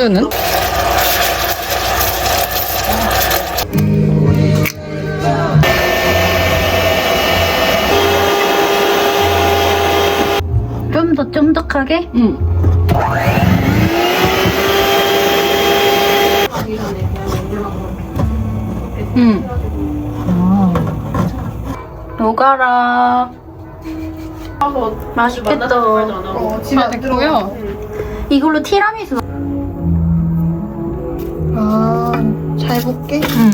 우유는? 좀 더 쫀득하게? 응. 응. 녹아라. 맛있겠다. 다 됐고요. 이걸로 티라미수. 아, 잘 볼게. 응.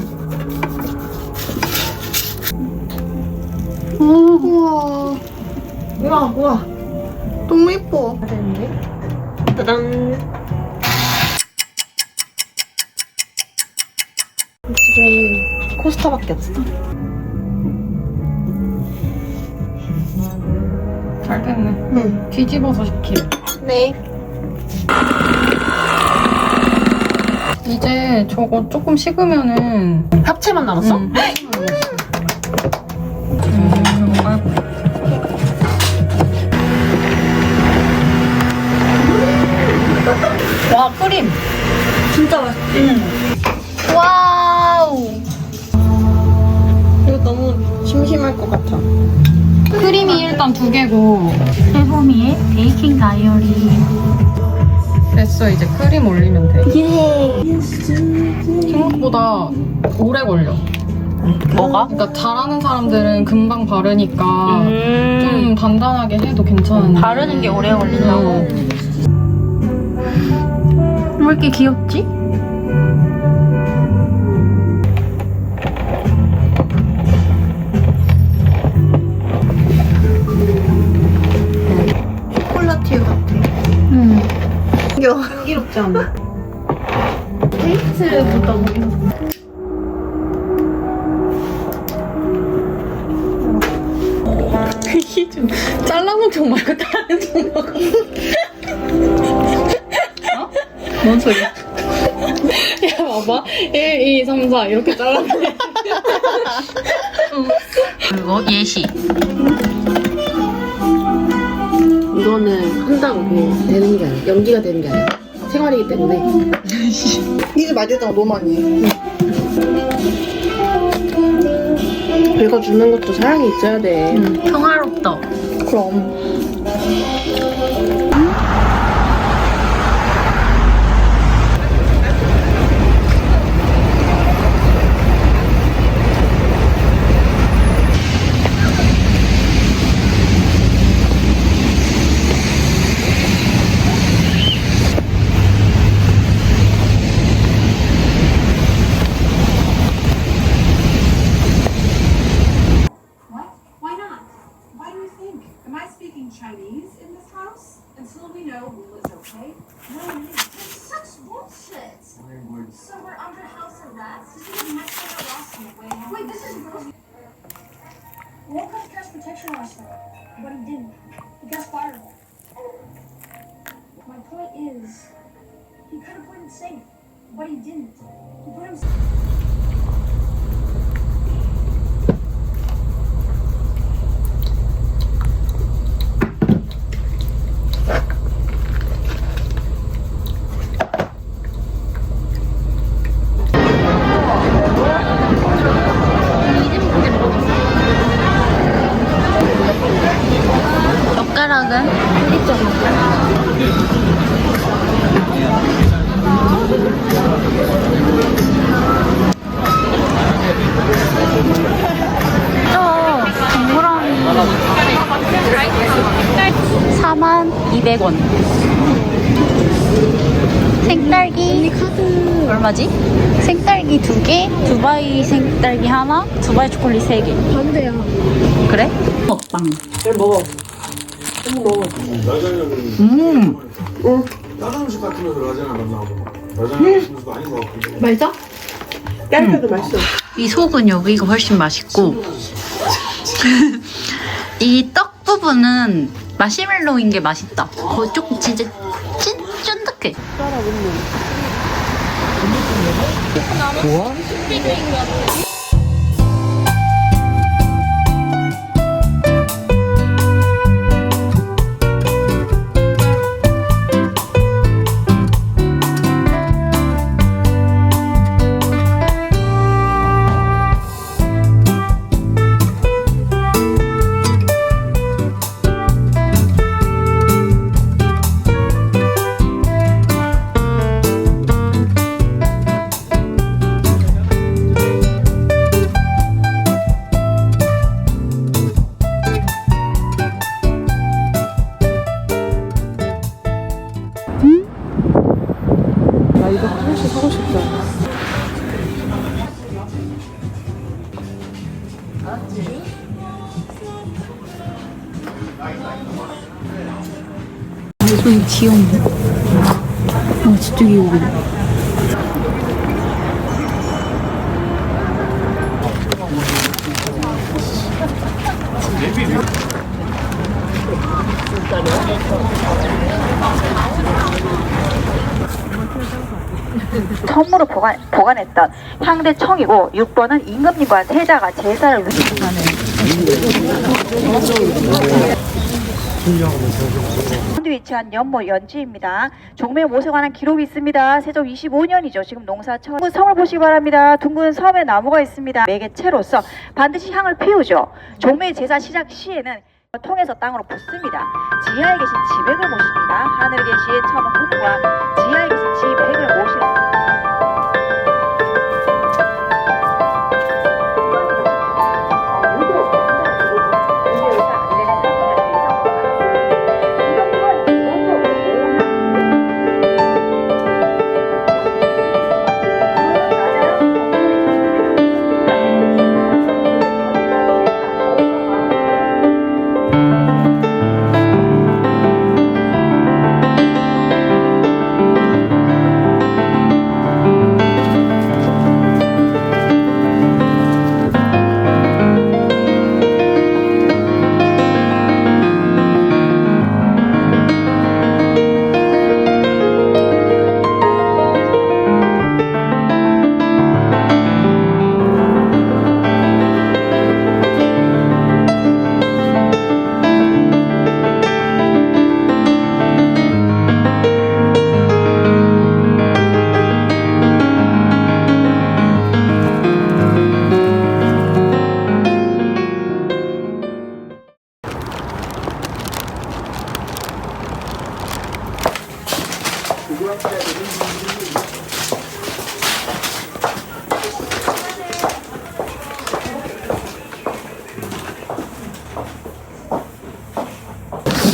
우와. 우와. 너무 예뻐. 짜잔. 집에 코스터밖에 없어. 잘 됐네. 응. 뒤집어서 시키. 네. 이제 저거 조금 식으면은 합체만 남았어? 응. 와, 크림. 진짜 맛있지? 와우. 이거 너무 심심할 것 같아. 크림이 일단 2개고 세소미의 베이킹 다이어리. 됐어. 이제 크림 올리면 돼. 예. 생각보다 오래 걸려. 뭐가? 그러니까 잘하는 사람들은 금방 바르니까 음. 좀 단단하게 해도 괜찮은데 바르는 게 오래 걸린다고? 왜 이렇게 귀엽지? 초콜릿 같아. 응. 귀여워. 향기롭지 않아? 테이스트보다 뭐 잘라놓은 쪽 말고 다른 쪽 먹어. 뭔 소리야? 야 봐봐 1, 2, 3, 4 이렇게 잘라놓은 그리고 예시. 이거는 한다고 그냥 되는 게 아니야. 연기가 되는 게 아니야. 생활이기 때문에. 이제 많이 되잖아, 너무 많이 해. 긁어주는 것도 사랑이 있어야 돼. 평화롭다. 그럼. Why not? Why do you think? Am I speaking Chinese in this house? Until we know rule is okay? No, it's such bullshit. So we're under house arrest? This is much like a loss in a way. Wait, this is gross. Won't cut cash protection last time, but he didn't. He got fired. My point is, he could have played it safe, but he didn't. He put himself. 젓가락은? 저 동그라미 42,200원. 생딸기 얼마지? 생딸기 2개, 두바이 생딸기 하나, 두바이 초콜릿 3개. 반대야. 그래? 먹방. 잘 먹어. 좀 먹어. 다른 음식 같으면서 라자냐 만나고 라자냐 같으면서도 아닌 것 같고 맛있어? 깨르빼도 맛있어. 이 속은 여기가 훨씬 맛있고 이 떡 부분은 마시멜로인 게 맛있다. 그거 조금 진짜 쫀득해. 귀엽네. 진짜 귀여워. 선물로 보관했던 향대청이고 6번은 임금님과 세자가 제사를 위하는 가운데 위치한 연못 연지입니다. 종묘 못에 관한 기록이 있습니다. 세종 25년이죠. 지금 농사철. 둥근 섬을 보시기 바랍니다. 둥근 섬에 나무가 있습니다. 매개체로서 반드시 향을 피우죠. 종묘 제사 시작 시에는 통해서 땅으로 붓습니다. 지하에 계신 지백을 모십니다. 하늘에 계신 천홍과 지하에 계신 지백을 모시는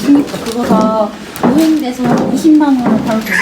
그니까 그거 다 모형돼서 20만 원을 팔고 있어.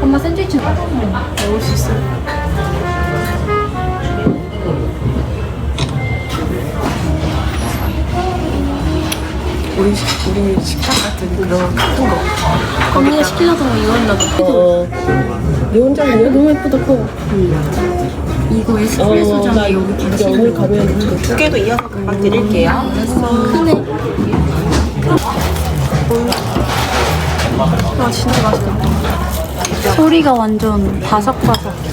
엄마 샌드위치 먹을 수 있어. 우리 식당 같은 그런 큰 거. 언니가 시키려던 거 이거였나 봐. 네 혼자는요? 너무 예쁘다 커. 이거 에스프레소잖아. 여기 진짜 오늘 가면 두 개도 이어서 금방 드릴게요. 크네. 와 진짜 맛있겠다. 소리가 완전 바삭바삭해.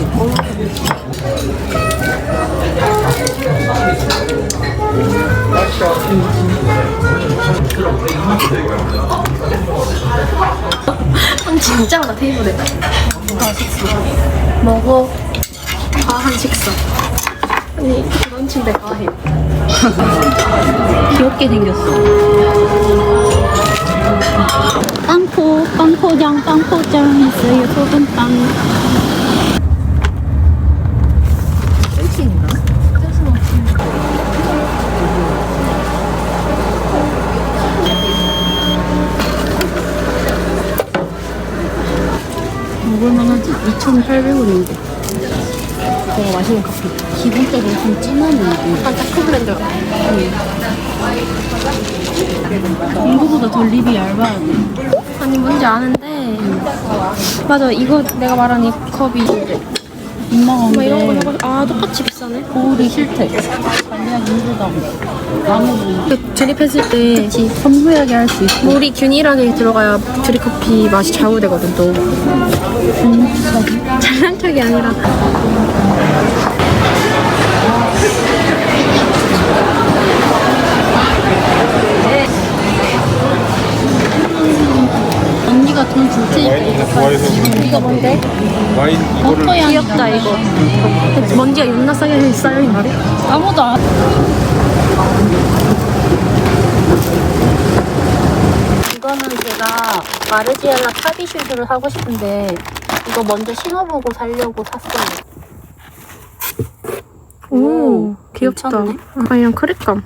진짜 많아 테이블에. 맛있어. 먹어. 과한 식사. 아니 런치인데 과해. 귀엽게 생겼어. 빵포장 있어요. 소금빵. 먹을만하지? 2,800원인데. 되게 맛있는 커피. 기본적으로 좀 진한 느낌. 약간 다크블렌드 같아. 이거보다 더 립이 얇아야 돼. 아니 뭔지 아는데 맞아 이거 내가 말한 이 컵이 민망한 뭐 이런 거 게 해가지고 아 똑같이 비싸네. 거울이 싫대. 관리하기 힘들다고. 아무도 드립했을 때 섬세하게 할 수 있고. 물이 균일하게 들어가야 드립커피 맛이 좌우되거든 또. 장난적이 아니라 언니가 돈 줄 테니까 이거 좋아해서 이거 뭔데? 와인 이거를 버터 향이 나 이거 먼지가 존나 싸게 쌓여있는 말이야. 아무도 안. 이거는 제가 마르지엘라 타비 슈즈를 하고 싶은데 이거 먼저 신어보고 살려고 샀어요. 오, 귀엽다. 그냥 크랙감.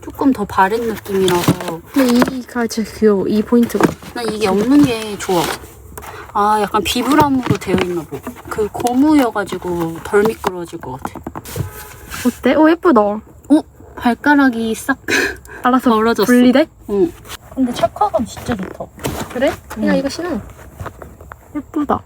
조금 더 바른 느낌이라서. 근데 이가 진짜 귀여워. 이 포인트가. 난 이게 없는 게 좋아. 아, 약간 비브람으로 되어 있나 봐. 그 고무여가지고 덜 미끄러질 것 같아. 어때? 오, 예쁘다. 발가락이 싹 알아서 벌어졌어. 분리돼? 응. 근데 착화감 진짜 좋다. 그래? 그냥 이거 신어. 예쁘다.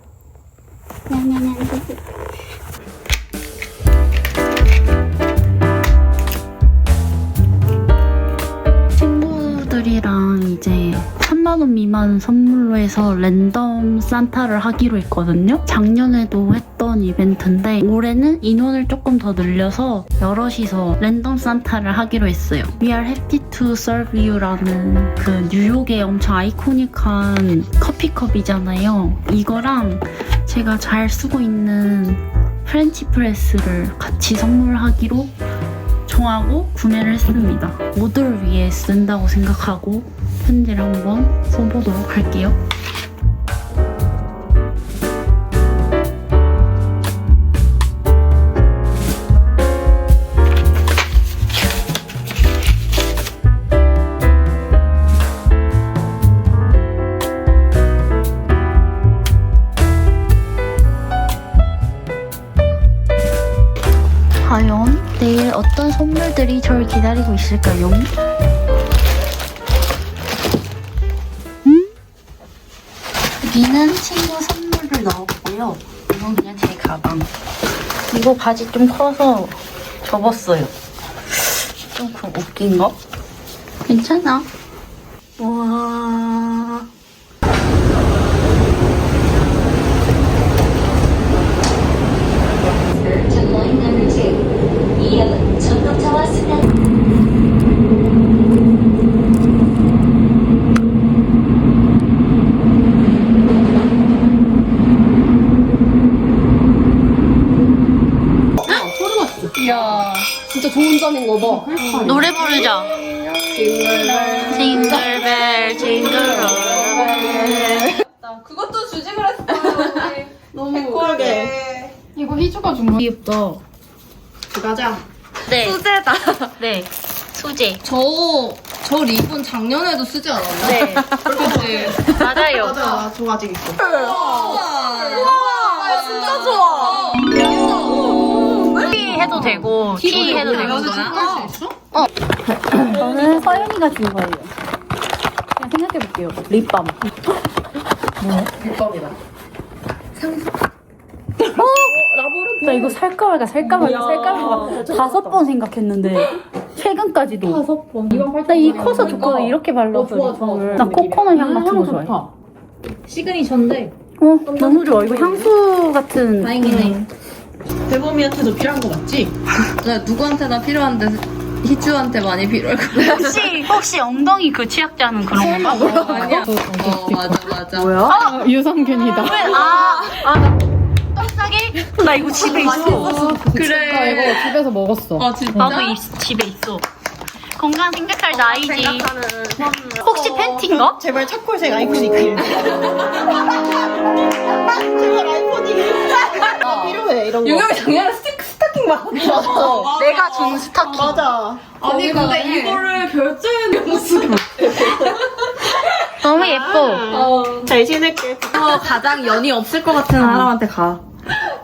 친구들이랑 이제 3만 원 미만 선물로 해서 랜덤 산타를 하기로 했거든요. 작년에도 했던 이벤트인데 올해는 인원을 조금 더 늘려서 여럿이서 랜덤 산타를 하기로 했어요. We are happy to serve you라는 그 뉴욕의 엄청 아이코닉한 커피컵이잖아요. 이거랑 제가 잘 쓰고 있는 프렌치 프레스를 같이 선물하기로 정하고 구매를 했습니다. 모두를 위해 쓴다고 생각하고 편지를 한번 써보도록 할게요. 과연 내일 어떤 선물들이 저를 기다리고 있을까요? 여기는 친구 선물을 넣었고요. 이건 그냥 제 가방. 이거 바지 좀 커서 접었어요. 좀 웃긴가? 괜찮아. 와. 이야, 진짜 좋은 점인 거 봐. 노래 부르자. 징글벨 징글벨. 그것도 주지 그랬어요. 너무 쿨하게. 이거 희주가 준 거. 귀엽다. 가자. 네. 수제다. 네. 수제. 저 리본 작년에도 쓰지 않았나? 네. 그치? 맞아요. 맞아, 저 아직 있어. 우와, 진짜 좋아. T 해도 되고 T 해도 되고. 저는 서윤이가 준 거예요. 그냥 생각해볼게요. 립밤. 립밤이다. 나 이거 살까 말까 살까 말까 살까 말까 5번 생각했는데 최근까지도 5번. 나 이 커서 좋거든. 이렇게 발랐어. 립밤을. 나 코코넛 향 같은 거 좋아해. 시그니처인데. 너무 좋아. 이거 향수 같은. 다행이네. 대범이한테도 필요한 거 맞지? 나 누구한테나 필요한데 희주한테 많이 필요할 것 같아. 혹시 엉덩이 그 취약자는 그런 건가? 아니야. 맞아. 뭐야? 유산균이다. 똥싸기? 나 이거 집에 있어. 그래. 나 이거 집에서 먹었어. 아 진짜? 나도 집에 있어. 건강 생각할 나이지. 혹시 팬티인가? 제발 차콜색 아이코닉. 제발 아이코닉. 필요해 이런 거. 유경이 작년에 스타킹 막. 내가 준 스타킹. 맞아. 아니 근데 이거를 결제해 명수가. 너무 예뻐. 잘 신을게. 가장 연이 없을 것 같은 사람한테 가.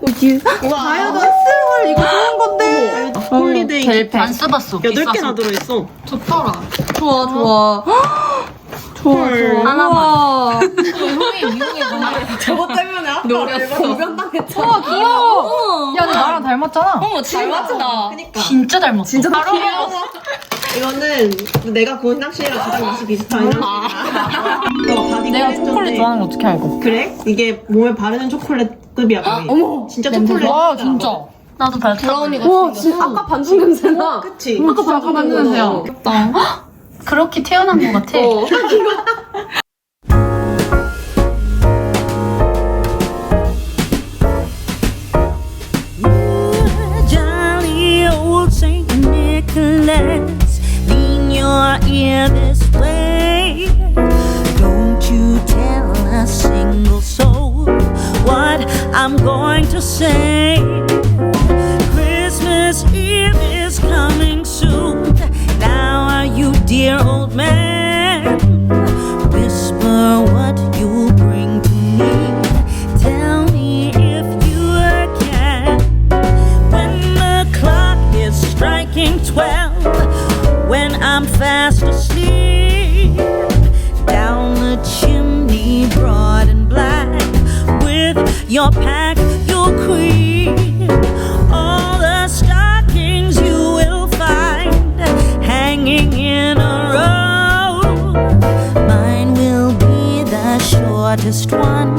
다이어트 헐 이거 좋은 건데. 홀리데이 젤팩. 안 써봤어. 8개나 들어있어. 좋더라. 좋아. 좋아. 하나만. 형이 미국에 저거 때문에 아까 노렸어. 불변당했잖아. 귀여워. 야, 너 나랑 닮았잖아. 잘 맞다. 그니까. 진짜 닮았어. 진짜 바로 이거는 내가 본 향수랑 가장 맛이 비슷한 향수야. 너 바디 내가 초콜릿 좋아하는 거 어떻게 알고? 그래? 이게 몸에 바르는 초콜릿급이야 거의. 어머. 진짜 초콜릿. 와, 진짜. 나도 발톱. 브라우니가 아까 반죽 냄새나. 그치? 아까 반죽 냄새야. 그렇게 태어난 것 같아. I'm going to say Christmas Eve is coming soon. Now are you, dear old man? Whisper what you'll bring to me. Tell me if you can. When the clock is striking 12, when I'm fast asleep, down the chimney broad and black, with your pack you'll creep. All the stockings you will find hanging in a row. Mine will be the shortest one,